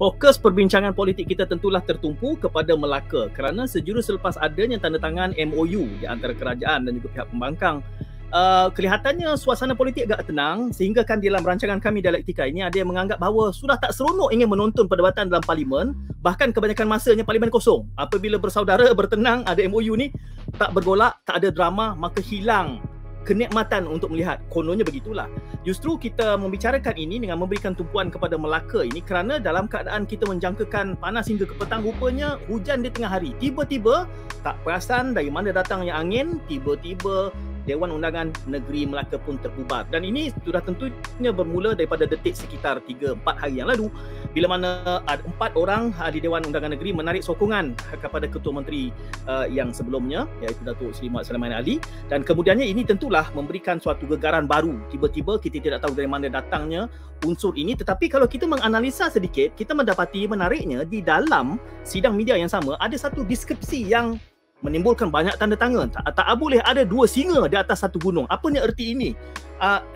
Fokus perbincangan politik kita tentulah tertumpu kepada Melaka kerana sejurus selepas adanya tanda tangan MOU di antara kerajaan dan juga pihak pembangkang. Kelihatannya suasana politik agak tenang sehingga kan dalam rancangan kami Dialektika ini ada yang menganggap bahawa sudah tak seronok ingin menonton perdebatan dalam parlimen, bahkan kebanyakan masanya parlimen kosong. Apabila bersaudara bertenang ada MOU ni, tak bergolak, tak ada drama, maka hilang kenikmatan untuk melihat. Kononnya begitulah. Justru kita membicarakan ini dengan memberikan tumpuan kepada Melaka ini kerana dalam keadaan kita menjangkakan panas hingga ke petang, rupanya hujan di tengah hari. Tiba-tiba tak perasan dari mana datangnya angin, tiba-tiba Dewan Undangan Negeri Melaka pun terbubar. Dan ini sudah tentunya bermula daripada detik sekitar 3-4 hari yang lalu bila mana ada 4 orang di Dewan Undangan Negeri menarik sokongan kepada Ketua Menteri yang sebelumnya, iaitu Datuk Seri Mat Sulaiman Ali, dan kemudiannya ini tentulah memberikan suatu gegaran baru. Tiba-tiba kita tidak tahu dari mana datangnya unsur ini, tetapi kalau kita menganalisa sedikit, kita mendapati menariknya di dalam sidang media yang sama ada satu deskripsi yang menimbulkan banyak tanda tanya. Tak boleh ada 2 singa di atas satu gunung. Apanya erti ini?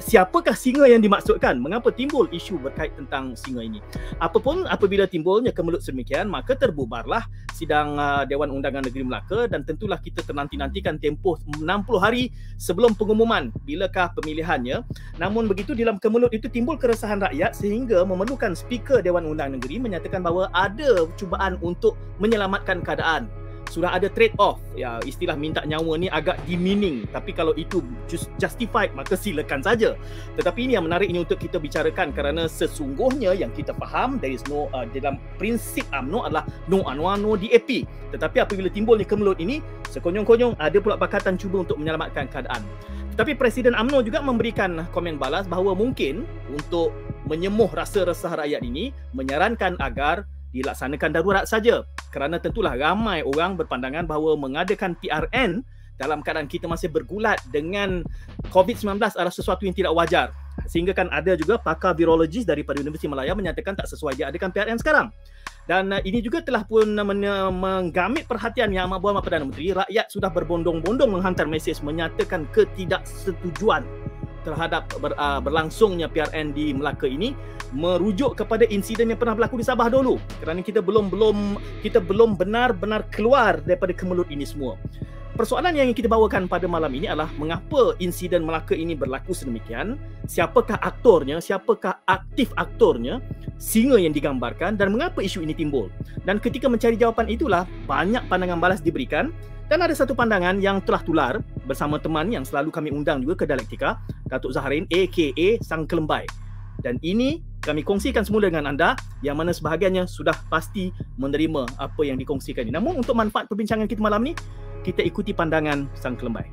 Siapakah singa yang dimaksudkan? Mengapa timbul isu berkait tentang singa ini? Apapun, apabila timbulnya kemelut sedemikian, maka terbubarlah sidang Dewan Undangan Negeri Melaka dan tentulah kita ternanti-nantikan tempoh 60 hari sebelum pengumuman bilakah pemilihannya. Namun begitu, dalam kemelut itu timbul keresahan rakyat sehingga memerlukan Speaker Dewan Undangan Negeri menyatakan bahawa ada cubaan untuk menyelamatkan keadaan. Sudah ada trade-off. Ya, istilah minta nyawa ni agak demeaning, tapi kalau itu justified maka silakan saja. Tetapi ini yang menarik ini untuk kita bicarakan kerana sesungguhnya yang kita faham there is no dalam prinsip UMNO adalah no UNWA, no DAP. Tetapi apabila timbulnya kemelut ini, sekonyong-konyong ada pula pakatan cuba untuk menyelamatkan keadaan. Tetapi Presiden UMNO juga memberikan komen balas bahawa mungkin untuk menyemuh rasa resah rakyat ini, menyarankan agar dilaksanakan darurat saja. Kerana tentulah ramai orang berpandangan bahawa mengadakan PRN dalam keadaan kita masih bergulat dengan COVID-19 adalah sesuatu yang tidak wajar. Sehingga kan ada juga pakar virologis daripada Universiti Malaya menyatakan tak sesuai diadakan PRN sekarang. Dan ini juga telah pun menggamit perhatian Yang Amat Berhormat Perdana Menteri. Rakyat sudah berbondong-bondong menghantar mesej menyatakan ketidaksetujuan terhadap berlangsungnya PRN di Melaka ini, merujuk kepada insiden yang pernah berlaku di Sabah dulu. Kerana kita belum benar-benar keluar daripada kemelut ini semua. Persoalan yang kita bawakan pada malam ini adalah mengapa insiden Melaka ini berlaku sedemikian, siapakah aktornya, siapakah aktif aktornya, singa yang digambarkan dan mengapa isu ini timbul. Dan ketika mencari jawapan itulah banyak pandangan balas diberikan. Dan ada satu pandangan yang telah tular bersama teman yang selalu kami undang juga ke Dialektika, Datuk Zahrin aka Sang Kelembai. Dan ini kami kongsikan semula dengan anda yang mana sebahagiannya sudah pasti menerima apa yang dikongsikan ini. Namun untuk manfaat perbincangan kita malam ni, kita ikuti pandangan Sang Kelembai.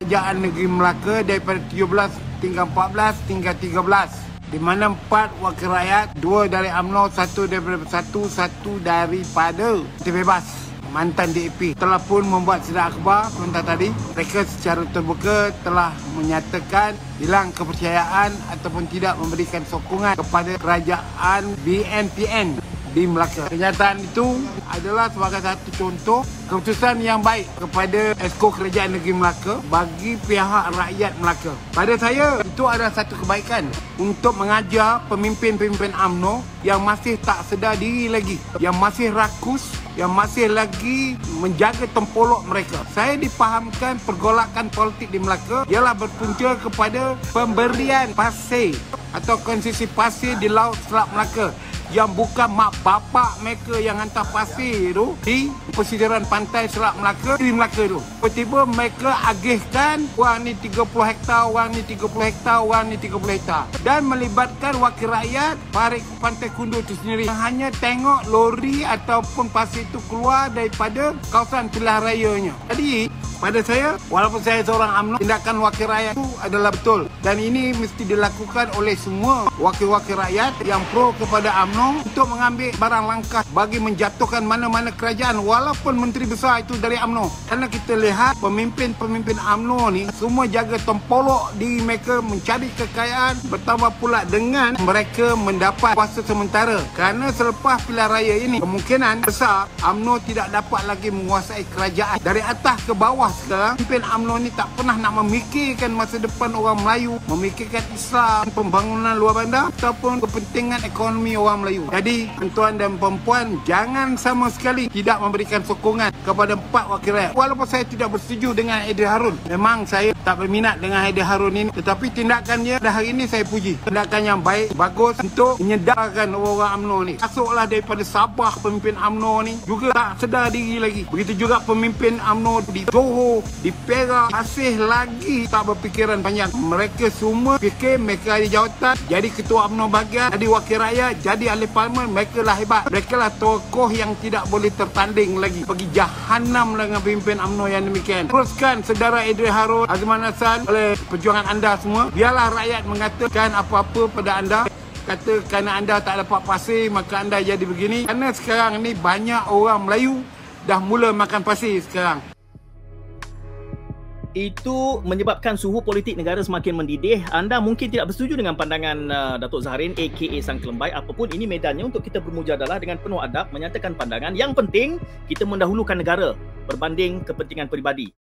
Kerajaan Negeri Melaka daripada 17 tinggal 14 tinggal 13. Di mana 4 wakil rakyat, 2 dari UMNO, 1 daripada Bersatu, 1 daripada Terbebas. Mantan DAP telah pun membuat sidang akhbar sebentar tadi. Mereka secara terbuka telah menyatakan hilang kepercayaan ataupun tidak memberikan sokongan kepada kerajaan BNPN di Melaka. Kenyataan itu adalah sebagai satu contoh keputusan yang baik kepada Esko Kerajaan Negeri Melaka bagi pihak rakyat Melaka. Pada saya, itu adalah satu kebaikan untuk mengajar pemimpin-pemimpin UMNO yang masih tak sedar diri lagi, yang masih rakus, yang masih lagi menjaga tempolok mereka. Saya dipahamkan pergolakan politik di Melaka ialah berpunca kepada pemberian pasir atau konsesi pasir di Laut Selat Melaka yang bukan mak bapak mereka yang hantar pasir tu di pesisiran pantai Selat Melaka di Melaka tu. Tiba-tiba mereka agihkan orang ni 30 hektar, orang ni 30 hektar, orang ni 30 hektar dan melibatkan wakil rakyat Parit Pantai Kundur itu sendiri yang hanya tengok lori ataupun pasir itu keluar daripada kawasan pilihan rayanya. Jadi pada saya, walaupun saya seorang UMNO, tindakan wakil rakyat itu adalah betul. Dan ini mesti dilakukan oleh semua wakil-wakil rakyat yang pro kepada UMNO untuk mengambil barang langkah bagi menjatuhkan mana-mana kerajaan walaupun menteri besar itu dari UMNO. Karena kita lihat pemimpin-pemimpin UMNO ni semua jaga tempolok diri mereka mencari kekayaan, bertambah pula dengan mereka mendapat kuasa sementara. Kerana selepas pilihan raya ini, kemungkinan besar UMNO tidak dapat lagi menguasai kerajaan. Dari atas ke bawah sekarang, pemimpin UMNO ni tak pernah nak memikirkan masa depan orang Melayu, memikirkan Islam, pembangunan luar bandar ataupun kepentingan ekonomi orang Melayu. Melayu. Jadi tuan dan perempuan jangan sama sekali tidak memberikan sokongan kepada 4 wakil rakyat. Walaupun saya tidak bersetuju dengan Aidil Harun, memang saya tak berminat dengan Aidil Harun ini, tetapi tindakannya dah hari ini saya puji. Tindakan yang baik, bagus untuk menyedarkan orang-orang UMNO ni. Masuklah daripada Sabah pemimpin UMNO ni juga tak sedar diri lagi. Begitu juga pemimpin UMNO di Johor, di Perak masih lagi tak berfikiran panjang. Mereka semua fikir mereka ada jawatan, jadi ketua UMNO bahagian, jadi wakil rakyat, jadi ahli parlimen. Mereka lah hebat. Mereka lah tokoh yang tidak boleh tertanding lagi. Pergi jahanam dengan pemimpin UMNO yang demikian. Teruskan saudara Aidil Harun, Azman Hassan, oleh perjuangan anda semua. Biarlah rakyat mengatakan apa-apa pada anda. Kata kerana anda tak dapat pasir maka anda jadi begini. Kerana sekarang ni banyak orang Melayu dah mula makan pasir sekarang. Itu menyebabkan suhu politik negara semakin mendidih. Anda mungkin tidak bersetuju dengan pandangan Datuk Zahrin aka Sang Kelembai. Apapun, ini medannya untuk kita bermujadalah dengan penuh adab, menyatakan pandangan. Yang penting kita mendahulukan negara berbanding kepentingan peribadi.